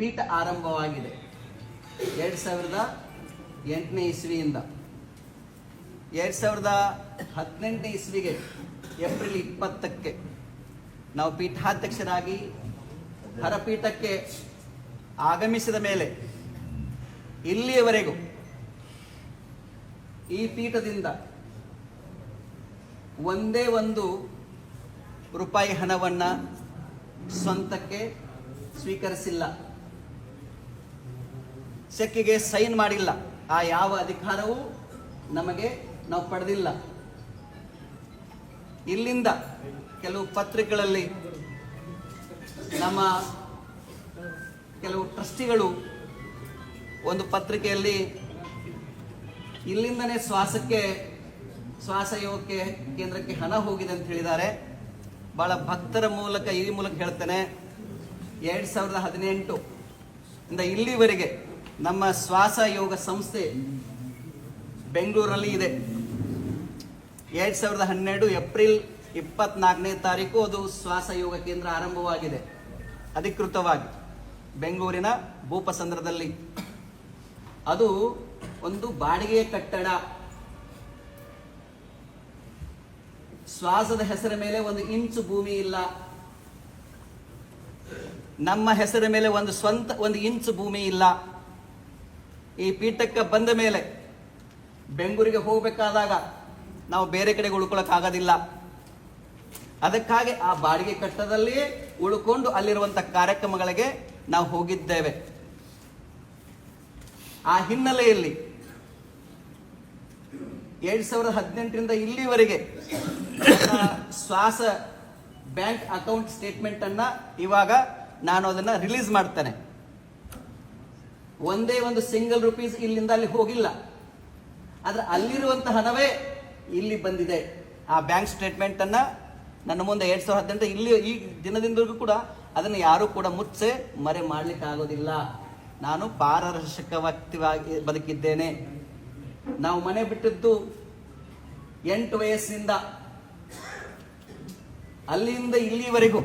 ಪೀಠ ಆರಂಭವಾಗಿದೆ 2008ನೇ ಇಸ್ವಿಯಿಂದ. 2018ನೇ ಇಸ್ವಿಗೆ ಏಪ್ರಿಲ್ 20ಕ್ಕೆ ನಾವು ಪೀಠಾಧ್ಯಕ್ಷರಾಗಿ ಹರಪೀಠಕ್ಕೆ ಆಗಮಿಸಿದ ಮೇಲೆ ಇಲ್ಲಿಯವರೆಗೂ ಈ ಪೀಠದಿಂದ ಒಂದೇ ಒಂದು ರೂಪಾಯಿ ಹಣವನ್ನು ಸ್ವಂತಕ್ಕೆ ಸ್ವೀಕರಿಸಿಲ್ಲ, ಚೆಕ್ಕಿಗೆ ಸೈನ್ ಮಾಡಿಲ್ಲ. ಆ ಯಾವ ಅಧಿಕಾರವೂ ನಮಗೆ ನಾವು ಪಡೆದಿಲ್ಲ. ಇಲ್ಲಿಂದ ಕೆಲವು ಪತ್ರಿಕೆಗಳಲ್ಲಿ ನಮ್ಮ ಕೆಲವು ಟ್ರಸ್ಟಿಗಳು ಒಂದು ಪತ್ರಿಕೆಯಲ್ಲಿ ಇಲ್ಲಿಂದನೇ ಶ್ವಾಸಯೋಗಕ್ಕೆ ಕೇಂದ್ರಕ್ಕೆ ಹಣ ಹೋಗಿದೆ ಅಂತ ಹೇಳಿದ್ದಾರೆ. ಬಹಳ ಭಕ್ತರ ಮೂಲಕ ಈ ಮೂಲಕ ಹೇಳ್ತೇನೆ, 2018 ಇಂದ ಇಲ್ಲಿವರೆಗೆ ನಮ್ಮ ಶ್ವಾಸ ಯೋಗ ಸಂಸ್ಥೆ ಬೆಂಗಳೂರಲ್ಲಿ ಇದೆ. 2012 ಏಪ್ರಿಲ್ 24ನೇ ತಾರೀಕು ಅದು ಶ್ವಾಸ ಯೋಗ ಕೇಂದ್ರ ಆರಂಭವಾಗಿದೆ ಅಧಿಕೃತವಾಗಿ ಬೆಂಗಳೂರಿನ ಭೂಪಸಂದ್ರದಲ್ಲಿ. ಅದು ಒಂದು ಬಾಡಿಗೆ ಕಟ್ಟಡ. ಶ್ವಾಸದ ಹೆಸರ ಮೇಲೆ 1 ಇಂಚು ಭೂಮಿ ಇಲ್ಲ. ನಮ್ಮ ಹೆಸರ ಮೇಲೆ ಸ್ವಂತ 1 ಇಂಚು ಭೂಮಿ ಇಲ್ಲ. ಈ ಪೀಠಕ್ಕೆ ಬಂದ ಮೇಲೆ ಬೆಂಗಳೂರಿಗೆ ಹೋಗಬೇಕಾದಾಗ ನಾವು ಬೇರೆ ಕಡೆಗೆ ಉಳ್ಕೊಳ್ಳೋಕ್ಕಾಗೋದಿಲ್ಲ. ಅದಕ್ಕಾಗಿ ಆ ಬಾಡಿಗೆ ಕಟ್ಟಡದಲ್ಲಿ ಉಳ್ಕೊಂಡು ಅಲ್ಲಿರುವಂಥ ಕಾರ್ಯಕ್ರಮಗಳಿಗೆ ನಾವು ಹೋಗಿದ್ದೇವೆ. ಆ ಹಿನ್ನೆಲೆಯಲ್ಲಿ 2018ರಿಂದ ಇಲ್ಲಿವರೆಗೆ ಶ್ವಾಸ ಬ್ಯಾಂಕ್ ಅಕೌಂಟ್ ಸ್ಟೇಟ್ಮೆಂಟ್ ಅನ್ನ ಇವಾಗ ನಾನು ಅದನ್ನ ರಿಲೀಸ್ ಮಾಡ್ತೇನೆ. ಒಂದೇ ಒಂದು ಸಿಂಗಲ್ ರುಪೀಸ್ ಇಲ್ಲಿಂದ ಅಲ್ಲಿ ಹೋಗಿಲ್ಲ. ಆದ್ರೆ ಅಲ್ಲಿರುವಂತಹ ಹಣವೇ ಇಲ್ಲಿ ಬಂದಿದೆ. ಆ ಬ್ಯಾಂಕ್ ಸ್ಟೇಟ್ಮೆಂಟ್ ಅನ್ನ ನನ್ನ ಮುಂದೆ 2018 ಇಲ್ಲಿ ಈ ದಿನದಿಂದಲೂ ಕೂಡ ಅದನ್ನು ಯಾರೂ ಕೂಡ ಮುಚ್ಚೆ ಮರೆ ಮಾಡ್ಲಿಕ್ಕೆ ಆಗೋದಿಲ್ಲ. ನಾನು ಪಾರದರ್ಶಕ ವ್ಯಕ್ತಿಯಾಗಿ ಬದುಕಿದ್ದೇನೆ. ನಾವು ಮನೆ ಬಿಟ್ಟಿದ್ದು 8 ವಯಸ್ಸಿನಿಂದ ಅಲ್ಲಿಂದ ಇಲ್ಲಿವರೆಗೂ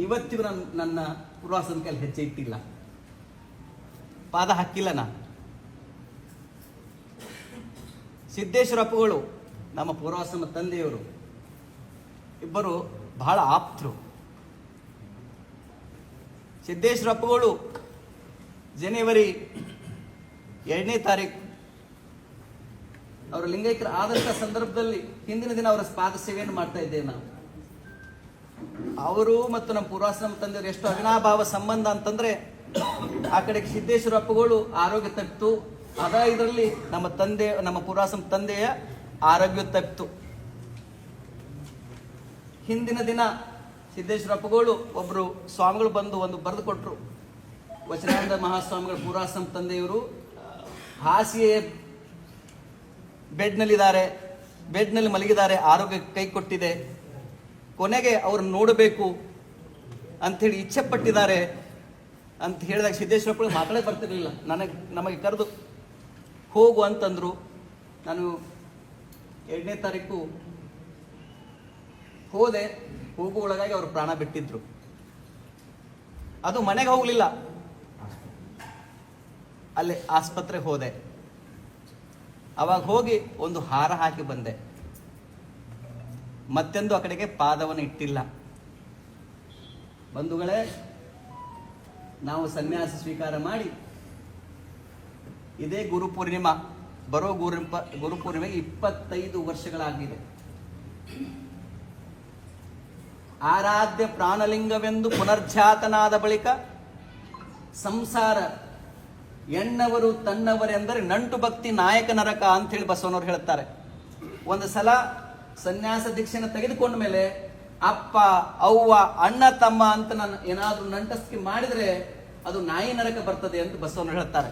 ಇವತ್ತಿಗೂ ನನ್ನ ಪೂರ್ವಾಶ್ರಮ ಕೈಲಿ ಹೆಜ್ಜೆ ಇಟ್ಟಿಲ್ಲ, ಪಾದ ಹಾಕಿಲ್ಲ. ನಾನು ಸಿದ್ದೇಶ್ವರ ಅಪ್ಪಗಳು ನಮ್ಮ ಪೂರ್ವಾಶ್ರಮ ತಂದೆಯವರು ಇಬ್ಬರು ಬಹಳ ಆಪ್ತರು. ಸಿದ್ದೇಶ್ವರ ಅಪ್ಪಗಳು ಜನವರಿ 2ನೇ ತಾರೀಕು ಅವರು ಲಿಂಗೈಕ್ಯರ ಆದಂಥ ಸಂದರ್ಭದಲ್ಲಿ ಹಿಂದಿನ ದಿನ ಅವರ ಪಾದ ಸೇವೆಯನ್ನು ಮಾಡ್ತಾ ಇದ್ದೇವೆ ನಾವು. ಅವರು ಮತ್ತು ನಮ್ಮ ಪೂರ್ವಾಶ್ರಮ ತಂದೆಯವರು ಎಷ್ಟು ಅವಿನಾಭಾವ ಸಂಬಂಧ ಅಂತಂದ್ರೆ, ಆ ಕಡೆಗೆ ಸಿದ್ದೇಶ್ವರ ಅಪ್ಪಗಳು ಆರೋಗ್ಯ ತಪ್ಪಿತು, ಇದರಲ್ಲಿ ನಮ್ಮ ಪೂರ್ವಾಶ್ರಮ ತಂದೆಯ ಆರೋಗ್ಯ ತಪ್ಪಿತು. ಹಿಂದಿನ ದಿನ ಸಿದ್ದೇಶ್ವರ ಅಪ್ಪಗಳು ಒಬ್ರು ಸ್ವಾಮಿಗಳು ಬಂದು ಒಂದು ಬರೆದು ಕೊಟ್ಟರು. ವಚನಾನಂದ ಮಹಾಸ್ವಾಮಿಗಳು ಪೂರ್ವಾಶ್ರಮ ತಂದೆಯವರು ಹಾಸಿಗೆ ಬೆಡ್ನಲ್ಲಿ ಮಲಗಿದ್ದಾರೆ, ಆರೋಗ್ಯ ಕೈ ಕೊಟ್ಟಿದೆ, ಕೊನೆಗೆ ಅವ್ರು ನೋಡಬೇಕು ಅಂಥೇಳಿ ಇಚ್ಛೆ ಪಟ್ಟಿದ್ದಾರೆ ಅಂತ ಹೇಳಿದಾಗ ಸಿದ್ದೇಶ್ವರ ಮಾತಾಡೇ ಬರ್ತಿರ್ಲಿಲ್ಲ. ನಮಗೆ ಕರೆದು ಹೋಗು ಅಂತಂದ್ರು. ನಾನು 2ನೇ ತಾರೀಕು ಹೋದೆ. ಹೋಗುವೊಳಗಾಗಿ ಅವರು ಪ್ರಾಣ ಬಿಟ್ಟಿದ್ರು. ಅದು ಮನೆಗೆ ಹೋಗ್ಲಿಲ್ಲ, ಅಲ್ಲೇ ಆಸ್ಪತ್ರೆಗೆ ಹೋದೆ. ಅವಾಗ ಹೋಗಿ ಒಂದು ಹಾರ ಹಾಕಿ ಬಂದೆ. ಮತ್ತೆಂದು ಆ ಕಡೆಗೆ ಪಾದವನ್ನು ಇಟ್ಟಿಲ್ಲ. ಬಂಧುಗಳೇ, ನಾವು ಸನ್ಯಾಸ ಸ್ವೀಕಾರ ಮಾಡಿ ಇದೇ ಗುರುಪೂರ್ಣಿಮಾ ಬರೋ ಗುರುಪೂರ್ಣಿಮೆಗೆ 25 ವರ್ಷಗಳಾಗಿದೆ. ಆರಾಧ್ಯ ಪ್ರಾಣಲಿಂಗವೆಂದು ಪುನರ್ಜಾತನಾದ ಬಳಿಕ ಸಂಸಾರ ಎಣ್ಣವರು ತನ್ನವರೆಂದರೆ ನಂಟು ಭಕ್ತಿ ನಾಯಕ ನರಕ ಅಂತ ಹೇಳಿ ಬಸವನವರು ಹೇಳ್ತಾರೆ. ಒಂದು ಸಲ ಸನ್ಯಾಸ ದೀಕ್ಷೆನ ತೆಗೆದುಕೊಂಡ ಮೇಲೆ ಅಪ್ಪ ಅವ್ವ ಅಣ್ಣ ತಮ್ಮ ಅಂತ ನಾನು ಏನಾದ್ರೂ ನಂಟಸ್ತಿ ಮಾಡಿದ್ರೆ ಅದು ನಾಯಿ ನರಕ ಬರ್ತದೆ ಅಂತ ಬಸವನವರು ಹೇಳ್ತಾರೆ.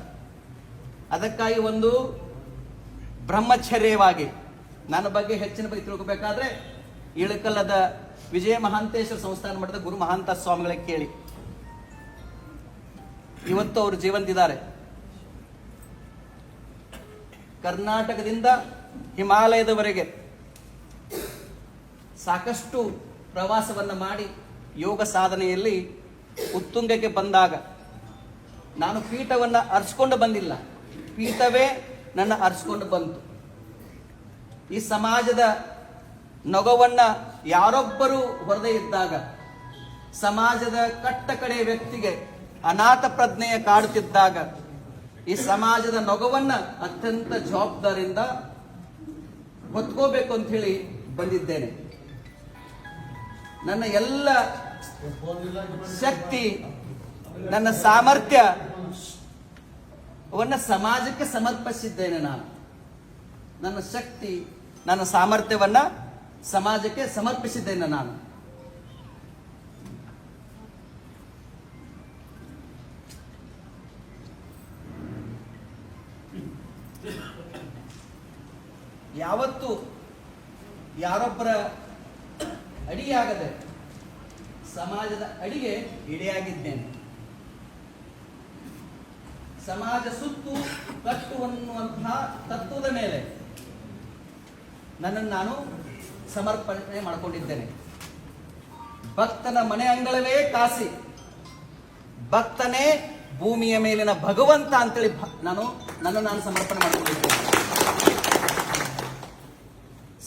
ಅದಕ್ಕಾಗಿ ಒಂದು ಬ್ರಹ್ಮಚರ್ಯವಾಗಿ ನನ್ನ ಬಗ್ಗೆ ಹೆಚ್ಚಿನ ಬಗ್ಗೆ ತಿಳ್ಕೋಬೇಕಾದ್ರೆ ಇಳಕಲ್ಲದ ವಿಜಯ ಮಹಾಂತೇಶ್ವರ ಸಂಸ್ಥಾನ ಮಠದ ಗುರು ಮಹಾಂತ ಸ್ವಾಮಿಗಳಿಗೆ ಕೇಳಿ. ಇವತ್ತು ಅವರು ಜೀವಂತಿದ್ದಾರೆ. ಕರ್ನಾಟಕದಿಂದ ಹಿಮಾಲಯದವರೆಗೆ ಸಾಕಷ್ಟು ಪ್ರವಾಸವನ್ನು ಮಾಡಿ ಯೋಗ ಸಾಧನೆಯಲ್ಲಿ ಉತ್ತುಂಗಕ್ಕೆ ಬಂದಾಗ ನಾನು ಪೀಠವನ್ನು ಅರ್ಸ್ಕೊಂಡು ಬಂದಿಲ್ಲ, ಪೀಠವೇ ನನ್ನ ಅರ್ಸ್ಕೊಂಡು ಬಂತು. ಈ ಸಮಾಜದ ನೊಗವನ್ನ ಯಾರೊಬ್ಬರು ಹೊರದೇ ಇದ್ದಾಗ, ಸಮಾಜದ ಕಟ್ಟ ಕಡೆಯ ವ್ಯಕ್ತಿಗೆ ಅನಾಥ ಪ್ರಜ್ಞೆಯ ಕಾಡುತ್ತಿದ್ದಾಗ, ಈ ಸಮಾಜದ ನೊಗವನ್ನ ಅತ್ಯಂತ ಜವಾಬ್ದಾರಿಯಿಂದ ಹೊತ್ಕೋಬೇಕು ಅಂತ ಹೇಳಿ ಬಂದಿದ್ದೇನೆ. ನನ್ನ ಎಲ್ಲ ಶಕ್ತಿ, ನನ್ನ ಸಾಮರ್ಥ್ಯವನ್ನ ಸಮಾಜಕ್ಕೆ ಸಮರ್ಪಿಸಿದ್ದೇನೆ. ನನ್ನ ಶಕ್ತಿ, ನನ್ನ ಸಾಮರ್ಥ್ಯವನ್ನ ಸಮಾಜಕ್ಕೆ ಸಮರ್ಪಿಸಿದ್ದೇನೆ ನಾನು. ಯಾವತ್ತು ಯಾರೊಬ್ಬರ ಅಡಿಯಾಗದೆ ಸಮಾಜದ ಅಡಿಗೆ ಇಡಿಯಾಗಿದ್ದೇನೆ. ಸಮಾಜ ಸುತ್ತು ಕಟ್ಟುವನ್ನುವಂತಹ ತತ್ವದ ಮೇಲೆ ನನ್ನನ್ನು ನಾನು ಸಮರ್ಪಣೆ ಮಾಡಿಕೊಂಡಿದ್ದೇನೆ. ಭಕ್ತನ ಮನೆ ಅಂಗಳವೇ ಕಾಸಿ, ಭಕ್ತನೇ ಭೂಮಿಯ ಮೇಲಿನ ಭಗವಂತ ಅಂತೇಳಿ ನಾನು ಸಮರ್ಪಣೆ ಮಾಡಿಕೊಂಡಿದ್ದೇನೆ.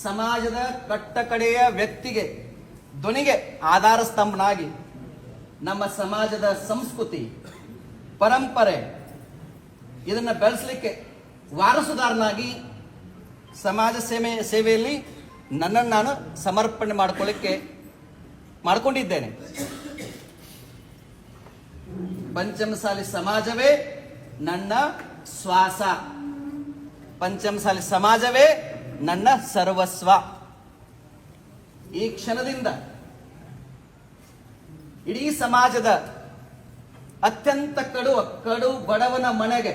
ಸಮಾಜದ ಕಟ್ಟ ಕಡೆಯ ವ್ಯಕ್ತಿಗೆ, ಧ್ವನಿಗೆ ಆಧಾರ ಸ್ತಂಭನಾಗಿ ನಮ್ಮ ಸಮಾಜದ ಸಂಸ್ಕೃತಿ, ಪರಂಪರೆ ಇದನ್ನು ಬೆಳೆಸಲಿಕ್ಕೆ ವಾರಸುದಾರನಾಗಿ ಸಮಾಜ ಸೇವೆಯಲ್ಲಿ ನನ್ನನ್ನು ನಾನು ಸಮರ್ಪಣೆ ಮಾಡಿಕೊಂಡಿದ್ದೇನೆ. ಪಂಚಮಸಾಲಿ ಸಮಾಜವೇ ನನ್ನ ಶ್ವಾಸ, ಪಂಚಮಸಾಲಿ ಸಮಾಜವೇ ನನ್ನ ಸರ್ವಸ್ವ. ಈ ಕ್ಷಣದಿಂದ ಇಡೀ ಸಮಾಜದ ಅತ್ಯಂತ ಕಡು ಬಡವನ ಮನೆಗೆ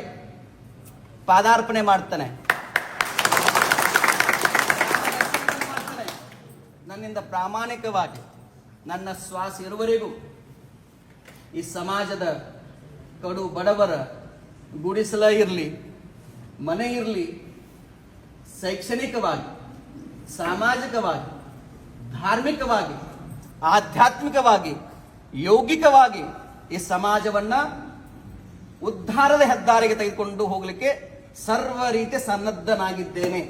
ಪಾದಾರ್ಪಣೆ ಮಾಡ್ತಾನೆ. ನನ್ನಿಂದ ಪ್ರಾಮಾಣಿಕವಾಗಿ ನನ್ನ ಶ್ವಾಸ ಇರುವವರೆಗೂ ಈ ಸಮಾಜದ ಕಡು ಬಡವರ ಗುಡಿಸಲ ಇರಲಿ, ಮನೆ ಇರಲಿ, ಶೈಕ್ಷಣಿಕವಾಗಿ, ಸಾಮಾಜಿಕವಾಗಿ, ಧಾರ್ಮಿಕವಾಗಿ, ಆಧ್ಯಾತ್ಮಿಕವಾಗಿ, ಯೌಗಿಕವಾಗಿ ಈ ಸಮಾಜವನ್ನ ಉದ್ಧಾರದ ಹೆದ್ದಾರಿಗೆ ತೆಗೆದುಕೊಂಡು ಹೋಗಲಿಕ್ಕೆ ಸರ್ವ ರೀತಿಯ ಸನ್ನದ್ಧನಾಗಿದ್ದೇನೆ.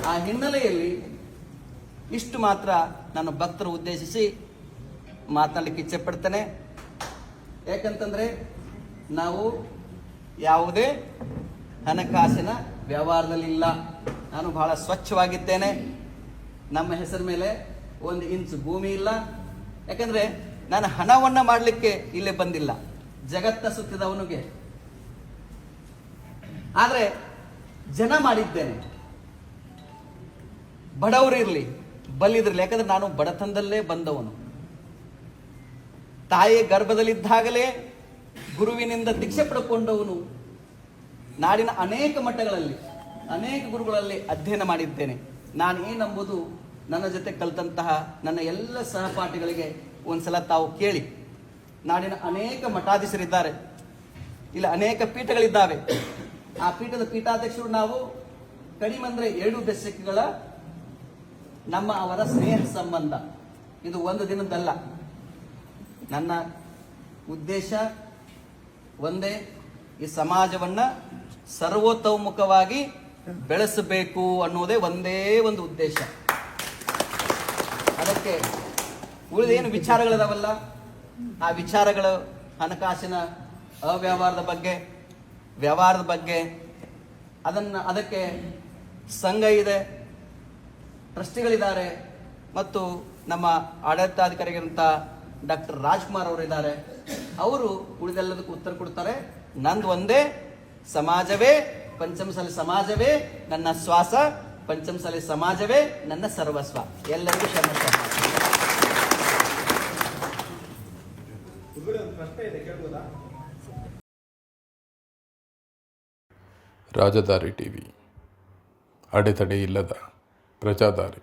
ಆ ಹಿನ್ನೆಲೆಯಲ್ಲಿ ಇಷ್ಟು ಮಾತ್ರ ನಾನು ಭಕ್ತರು ಉದ್ದೇಶಿಸಿ ಮಾತನಾಡಲಿಕ್ಕೆ ಇಚ್ಛೆ ಪಡ್ತೇನೆ. ಯಾಕಂತಂದ್ರೆ ನಾವು ಯಾವುದೇ ಹಣಕಾಸಿನ ವ್ಯವಹಾರದಲ್ಲಿಲ್ಲ. ನಾನು ಬಹಳ ಸ್ವಚ್ಛವಾಗಿದ್ದೇನೆ. ನಮ್ಮ ಹೆಸರ ಮೇಲೆ 1 ಇಂಚ್ ಭೂಮಿ ಇಲ್ಲ. ಯಾಕಂದ್ರೆ ನಾನು ಹಣವನ್ನ ಮಾಡಲಿಕ್ಕೆ ಇಲ್ಲೇ ಬಂದಿಲ್ಲ, ಜಗತ್ತ ಸುತ್ತಿದವನಿಗೆ. ಆದ್ರೆ ಜನ ಮಾಡಿದ್ದೇನೆ. ಬಡವರಿರ್ಲಿ, ಬಲ್ಲಿದ್ರಲಿ. ಯಾಕಂದ್ರೆ ನಾನು ಬಡತನದಲ್ಲೇ ಬಂದವನು. ತಾಯಿ ಗರ್ಭದಲ್ಲಿದ್ದಾಗಲೇ ಗುರುವಿನಿಂದ ದೀಕ್ಷೆ ಪಡ್ಕೊಂಡವನು. ನಾಡಿನ ಅನೇಕ ಮಠಗಳಲ್ಲಿ, ಅನೇಕ ಗುರುಗಳಲ್ಲಿ ಅಧ್ಯಯನ ಮಾಡಿದ್ದೇನೆ. ನಾನು ಏನಂಬುದು ನನ್ನ ಜೊತೆ ಕಲಿತಂತಹ ನನ್ನ ಎಲ್ಲ ಸಹಪಾಠಿಗಳಿಗೆ ಒಂದ್ಸಲ ತಾವು ಕೇಳಿ. ನಾಡಿನ ಅನೇಕ ಮಠಾಧೀಶರಿದ್ದಾರೆ, ಇಲ್ಲಿ ಅನೇಕ ಪೀಠಗಳಿದ್ದಾವೆ. ಆ ಪೀಠದ ಪೀಠಾಧ್ಯಕ್ಷರು ನಾವು ಕಡಿಮೆ ಅಂದ್ರೆ 2 ದಶಕಗಳ ಅವರ ಸ್ನೇಹ ಸಂಬಂಧ. ಇದು ಒಂದು ದಿನದಲ್ಲ. ನನ್ನ ಉದ್ದೇಶ ಒಂದೇ, ಈ ಸಮಾಜವನ್ನ ಸರ್ವತೋಮುಖವಾಗಿ ಬೆಳೆಸಬೇಕು ಅನ್ನೋದೇ ಒಂದೇ ಒಂದು ಉದ್ದೇಶ. ಅದಕ್ಕೆ ಉಳಿದೇನು ವಿಚಾರಗಳಿದಾವಲ್ಲ, ಆ ವಿಚಾರಗಳು ಹಣಕಾಸಿನ ಅವ್ಯವಹಾರದ ಬಗ್ಗೆ, ವ್ಯವಹಾರದ ಬಗ್ಗೆ, ಅದಕ್ಕೆ ಸಂಘ ಇದೆ, ಟ್ರಸ್ಟಿಗಳಿದ್ದಾರೆ, ಮತ್ತು ನಮ್ಮ ಆಡಳಿತಾಧಿಕಾರಿಗಳಂತ ಡಾಕ್ಟರ್ ರಾಜ್ಕುಮಾರ್ ಅವರು ಇದ್ದಾರೆ. ಅವರು ಉಳಿದೆಲ್ಲದಕ್ಕೂ ಉತ್ತರ ಕೊಡ್ತಾರೆ. ನಂದು ಒಂದೇ, ಸಮಾಜವೇ, ಪಂಚಮಸಾಲಿ ಸಮಾಜವೇ ನನ್ನ ಶ್ವಾಸ, ಪಂಚಮಸಾಲಿ ಸಮಾಜವೇ ನನ್ನ ಸರ್ವಸ್ವ. ಎಲ್ಲರಿಗೂ ಕ್ಷಮೆ. ರಾಜದಾರಿ ಟಿವಿ, ಅಡೆತಡೆ ಇಲ್ಲದ ಪ್ರಜಾದಾರಿ.